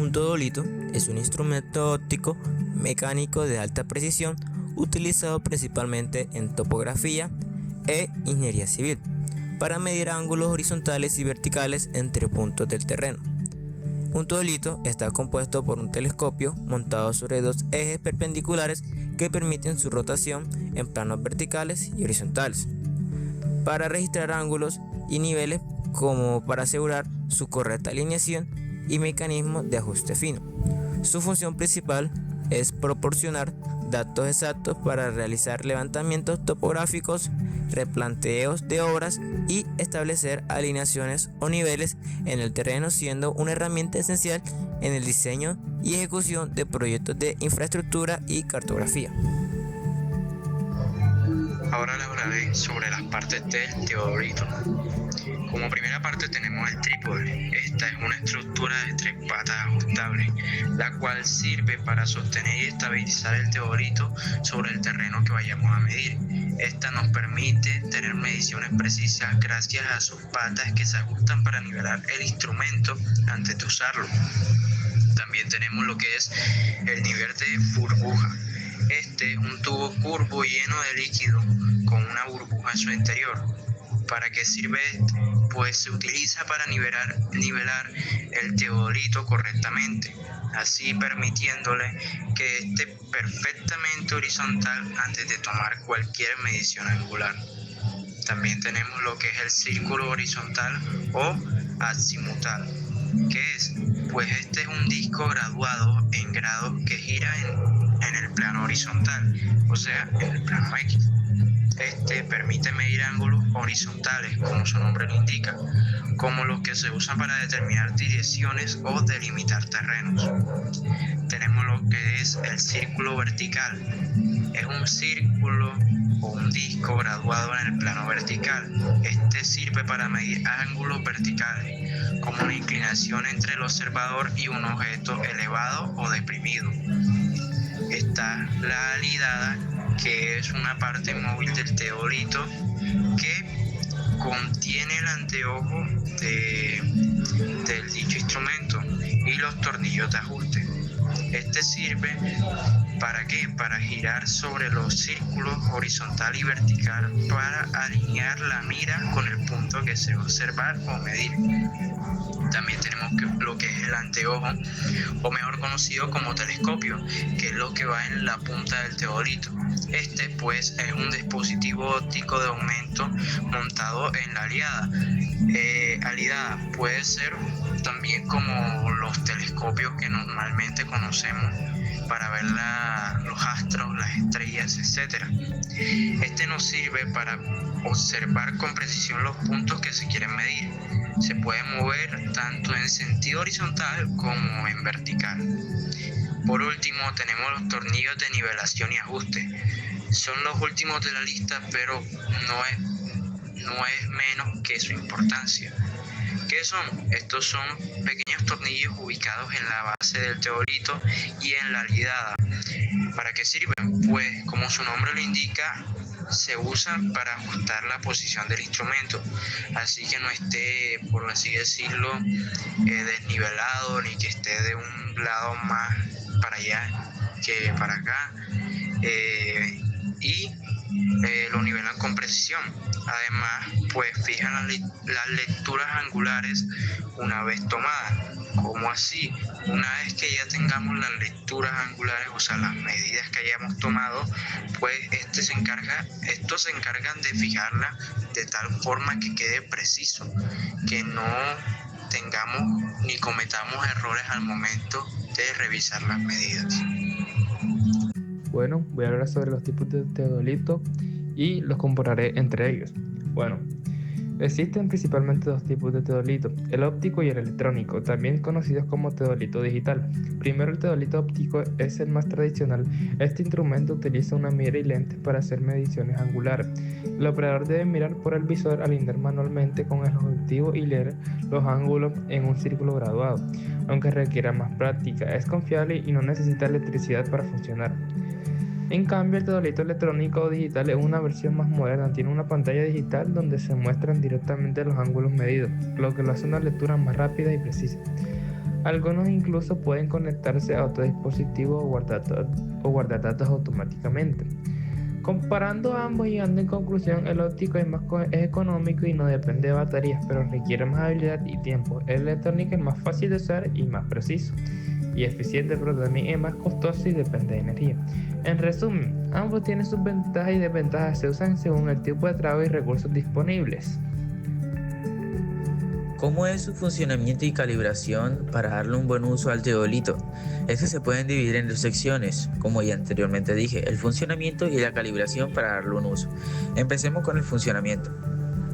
Un teodolito es un instrumento óptico mecánico de alta precisión utilizado principalmente en topografía e ingeniería civil para medir ángulos horizontales y verticales entre puntos del terreno. Un teodolito está compuesto por un telescopio montado sobre dos ejes perpendiculares que permiten su rotación en planos verticales y horizontales para registrar ángulos y niveles, como para asegurar su correcta alineación y mecanismo de ajuste fino. Su función principal es proporcionar datos exactos para realizar levantamientos topográficos, replanteos de obras y establecer alineaciones o niveles en el terreno, siendo una herramienta esencial en el diseño y ejecución de proyectos de infraestructura y cartografía. Ahora les hablaré sobre las partes del teodolito. Como primera parte tenemos el trípode. Esta es una estructura de 3 patas ajustables, la cual sirve para sostener y estabilizar el teodolito sobre el terreno que vayamos a medir. Esta nos permite tener mediciones precisas gracias a sus patas que se ajustan para nivelar el instrumento antes de usarlo. También tenemos lo que es el nivel de burbuja. Este es un tubo curvo lleno de líquido con una burbuja en su interior. ¿Para qué sirve este? Pues se utiliza para nivelar el teodolito correctamente, así permitiéndole que esté perfectamente horizontal antes de tomar cualquier medición angular. También tenemos lo que es el círculo horizontal o azimutal. ¿Qué es? Pues este es un disco graduado en grados que gira en el plano horizontal, o sea, en el plano X. Este permite medir ángulos horizontales, como su nombre lo indica, como los que se usan para determinar direcciones o delimitar terrenos. Tenemos lo que es el círculo vertical. Es un círculo o un disco graduado en el plano vertical. Este sirve para medir ángulos verticales, como la inclinación entre el observador y un objeto elevado o deprimido. Está la alidada, que es una parte móvil del teodolito que contiene el anteojo del dicho instrumento y los tornillos de ajuste. Este sirve ¿para qué? Para girar sobre los círculos horizontal y vertical para alinear la mira con el punto que se va a observar o medir. También tenemos lo que es el anteojo, o mejor conocido como telescopio, que es lo que va en la punta del teodolito. Este pues es un dispositivo óptico de aumento montado en la alidada. Alidada puede ser también como los telescopios que normalmente conocemos para ver los astros, las estrellas, etc. Este nos sirve para observar con precisión los puntos que se quieren medir. Se puede mover tanto en sentido horizontal como en vertical. Por último, tenemos los tornillos de nivelación y ajuste. Son los últimos de la lista, pero no es menos que su importancia. ¿Qué son? Estos son pequeños tornillos ubicados en la base del teodolito y en la alidada. ¿Para qué sirven? Pues como su nombre lo indica, se usan para ajustar la posición del instrumento, así que no esté, por así decirlo, desnivelado, ni que esté de un lado más para allá que para acá, y lo nivelan con precisión. Además, pues fijan las lecturas angulares una vez tomadas. ¿Cómo así? Una vez que ya tengamos las lecturas angulares, o sea, las medidas que hayamos tomado, pues estos se encargan de fijarla de tal forma que quede preciso, que no tengamos ni cometamos errores al momento de revisar las medidas. Bueno, voy a hablar sobre los tipos de teodolito y los compararé entre ellos. Bueno, existen principalmente 2 tipos de teodolito, el óptico y el electrónico, también conocidos como teodolito digital. Primero, el teodolito óptico es el más tradicional. Este instrumento utiliza una mira y lentes para hacer mediciones angulares. El operador debe mirar por el visor, alinear manualmente con el objetivo y leer los ángulos en un círculo graduado, aunque requiera más práctica. Es confiable y no necesita electricidad para funcionar. En cambio, el teodolito electrónico o digital es una versión más moderna. Tiene una pantalla digital donde se muestran directamente los ángulos medidos, lo que lo hace una lectura más rápida y precisa. Algunos incluso pueden conectarse a otro dispositivo o guardar datos automáticamente. Comparando ambos y llegando en conclusión, el óptico es económico y no depende de baterías, pero requiere más habilidad y tiempo. El electrónico es más fácil de usar y más preciso y eficiente, pero también es más costoso y depende de energía. En resumen, ambos tienen sus ventajas y desventajas, se usan según el tipo de trabajo y recursos disponibles. ¿Cómo es su funcionamiento y calibración para darle un buen uso al teodolito? Estos se pueden dividir en dos secciones, como ya anteriormente dije, el funcionamiento y la calibración para darle un uso. Empecemos con el funcionamiento.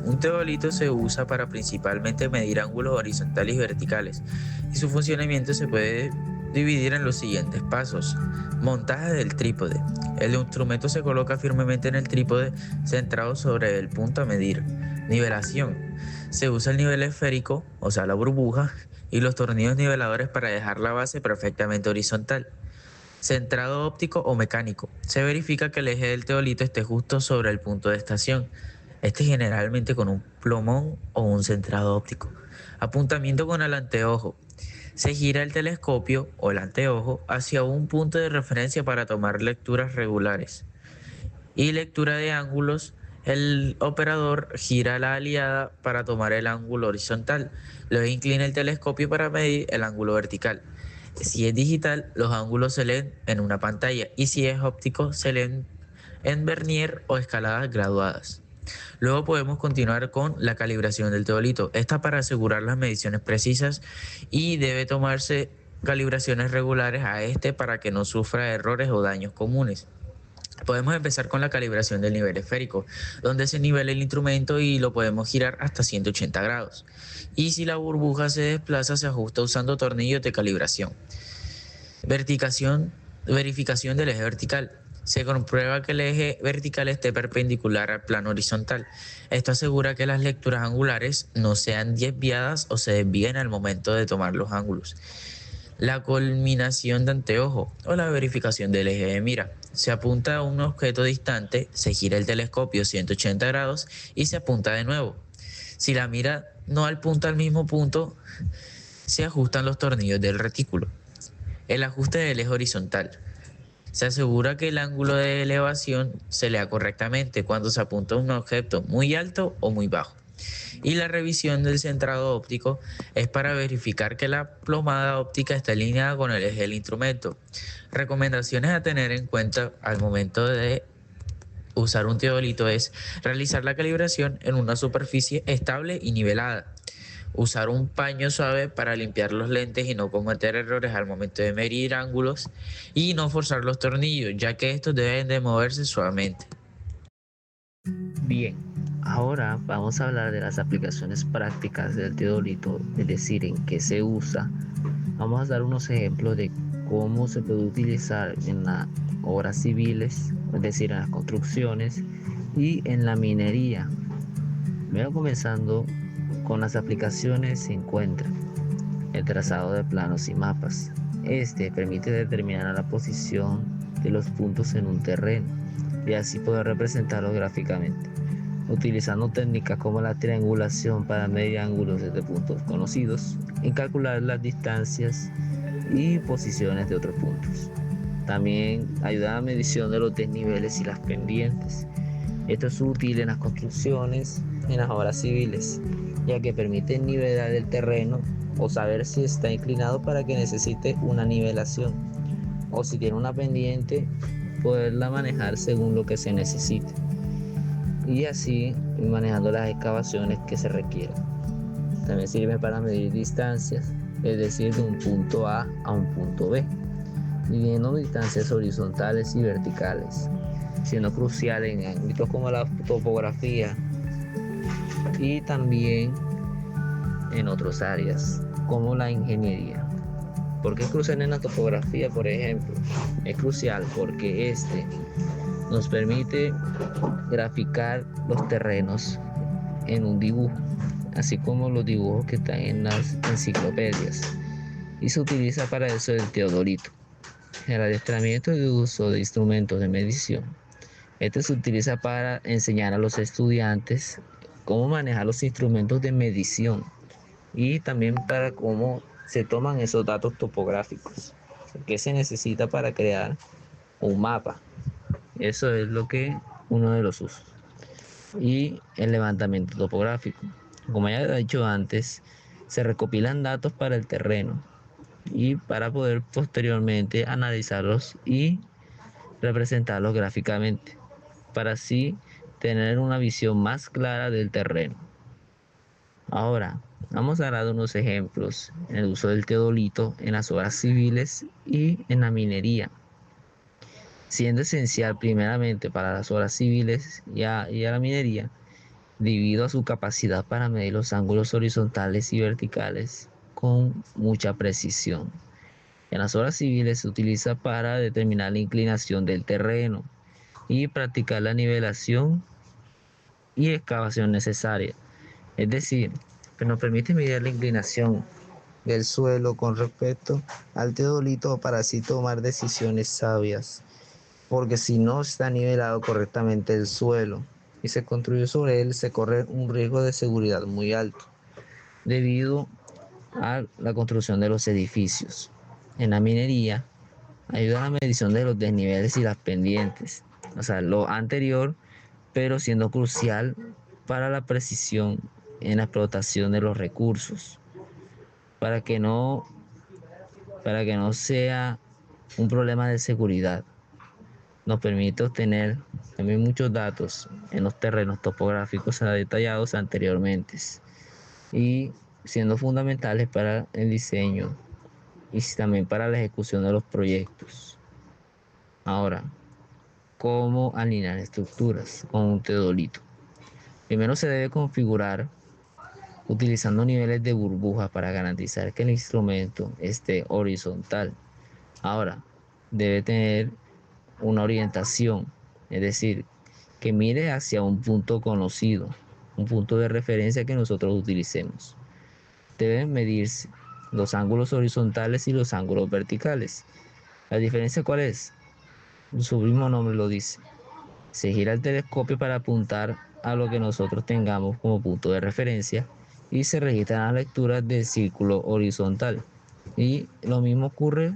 Un teodolito se usa para principalmente medir ángulos horizontales y verticales, y su funcionamiento se puede dividir en los siguientes pasos. Montaje del trípode. El instrumento se coloca firmemente en el trípode centrado sobre el punto a medir. Nivelación. Se usa el nivel esférico, o sea la burbuja, y los tornillos niveladores para dejar la base perfectamente horizontal. Centrado óptico o mecánico. Se verifica que el eje del teodolito esté justo sobre el punto de estación. Este generalmente con un plomón o un centrado óptico. Apuntamiento con el anteojo. Se gira el telescopio o el anteojo hacia un punto de referencia para tomar lecturas regulares. Y lectura de ángulos. El operador gira la aliada para tomar el ángulo horizontal. Luego inclina el telescopio para medir el ángulo vertical. Si es digital, los ángulos se leen en una pantalla, y si es óptico, se leen en vernier o escaladas graduadas. Luego podemos continuar con la calibración del teodolito. Esta para asegurar las mediciones precisas, y debe tomarse calibraciones regulares a este para que no sufra errores o daños comunes. Podemos empezar con la calibración del nivel esférico, donde se nivela el instrumento y lo podemos girar hasta 180 grados. Y si la burbuja se desplaza, se ajusta usando tornillos de calibración. Verificación del eje vertical. Se comprueba que el eje vertical esté perpendicular al plano horizontal. Esto asegura que las lecturas angulares no sean desviadas o se desvíen al momento de tomar los ángulos. La culminación de anteojo o la verificación del eje de mira. Se apunta a un objeto distante, se gira el telescopio 180 grados y se apunta de nuevo. Si la mira no apunta al mismo punto, se ajustan los tornillos del retículo. El ajuste del eje horizontal. Se asegura que el ángulo de elevación se lea correctamente cuando se apunta a un objeto muy alto o muy bajo. Y la revisión del centrado óptico es para verificar que la plomada óptica está alineada con el eje del instrumento. Recomendaciones a tener en cuenta al momento de usar un teodolito es realizar la calibración en una superficie estable y nivelada. Usar un paño suave para limpiar los lentes y no cometer errores al momento de medir ángulos, y no forzar los tornillos, ya que estos deben de moverse suavemente. Bien, ahora vamos a hablar de las aplicaciones prácticas del teodolito, es decir, en qué se usa. Vamos a dar unos ejemplos de cómo se puede utilizar en las obras civiles, es decir, en las construcciones y en la minería. Primero, comenzando con las aplicaciones, se encuentra el trazado de planos y mapas. Este permite determinar la posición de los puntos en un terreno y así poder representarlos gráficamente, utilizando técnicas como la triangulación para medir ángulos desde puntos conocidos y calcular las distancias y posiciones de otros puntos. También ayuda a la medición de los desniveles y las pendientes. Esto es útil en las construcciones, en las obras civiles, ya que permite nivelar el terreno o saber si está inclinado para que necesite una nivelación, o si tiene una pendiente, poderla manejar según lo que se necesite, y así ir manejando las excavaciones que se requieran. También sirve para medir distancias, es decir, de un punto A a un punto B, midiendo distancias horizontales y verticales, siendo crucial en ámbitos como la topografía y también en otras áreas como la ingeniería. ¿Por qué es crucial en la topografía, por ejemplo? Es crucial porque nos permite graficar los terrenos en un dibujo, así como los dibujos que están en las enciclopedias, y se utiliza para eso el teodolito. El adiestramiento y uso de instrumentos de medición. Este se utiliza para enseñar a los estudiantes cómo manejar los instrumentos de medición y también para cómo se toman esos datos topográficos que se necesita para crear un mapa. Eso es lo que uno de los usos. Y el levantamiento topográfico. Como ya he dicho antes, se recopilan datos para el terreno y para poder posteriormente analizarlos y representarlos gráficamente, para así tener una visión más clara del terreno. Ahora, vamos a dar unos ejemplos en el uso del teodolito en las obras civiles y en la minería, siendo esencial primeramente para las obras civiles y a la minería, debido a su capacidad para medir los ángulos horizontales y verticales con mucha precisión. En las obras civiles se utiliza para determinar la inclinación del terreno y practicar la nivelación y excavación necesaria. Es decir, que nos permite medir la inclinación del suelo con respecto al teodolito para así tomar decisiones sabias. Porque si no está nivelado correctamente el suelo y se construye sobre él, se corre un riesgo de seguridad muy alto debido a la construcción de los edificios. En la minería, ayuda a la medición de los desniveles y las pendientes, o sea, lo anterior, pero siendo crucial para la precisión en la explotación de los recursos, para que no, para que no sea un problema de seguridad. Nos permite obtener también muchos datos en los terrenos topográficos detallados anteriormente y siendo fundamentales para el diseño y también para la ejecución de los proyectos. Ahora, ¿cómo alinear estructuras con un teodolito? Primero se debe configurar utilizando niveles de burbuja para garantizar que el instrumento esté horizontal. Ahora, debe tener una orientación, es decir, que mire hacia un punto conocido, un punto de referencia que nosotros utilicemos. Deben medirse los ángulos horizontales y los ángulos verticales. ¿La diferencia cuál es? Su mismo nombre lo dice. Se gira el telescopio para apuntar a lo que nosotros tengamos como punto de referencia y se registran las lecturas del círculo horizontal. Y lo mismo ocurre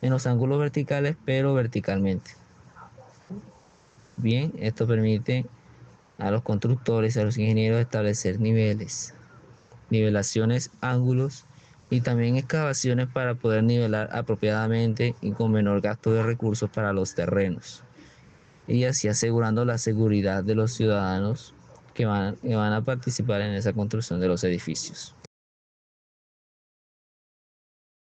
en los ángulos verticales, pero verticalmente. Bien, esto permite a los constructores y a los ingenieros establecer niveles, nivelaciones, ángulos y también excavaciones para poder nivelar apropiadamente y con menor gasto de recursos para los terrenos, y así asegurando la seguridad de los ciudadanos que van a participar en esa construcción de los edificios.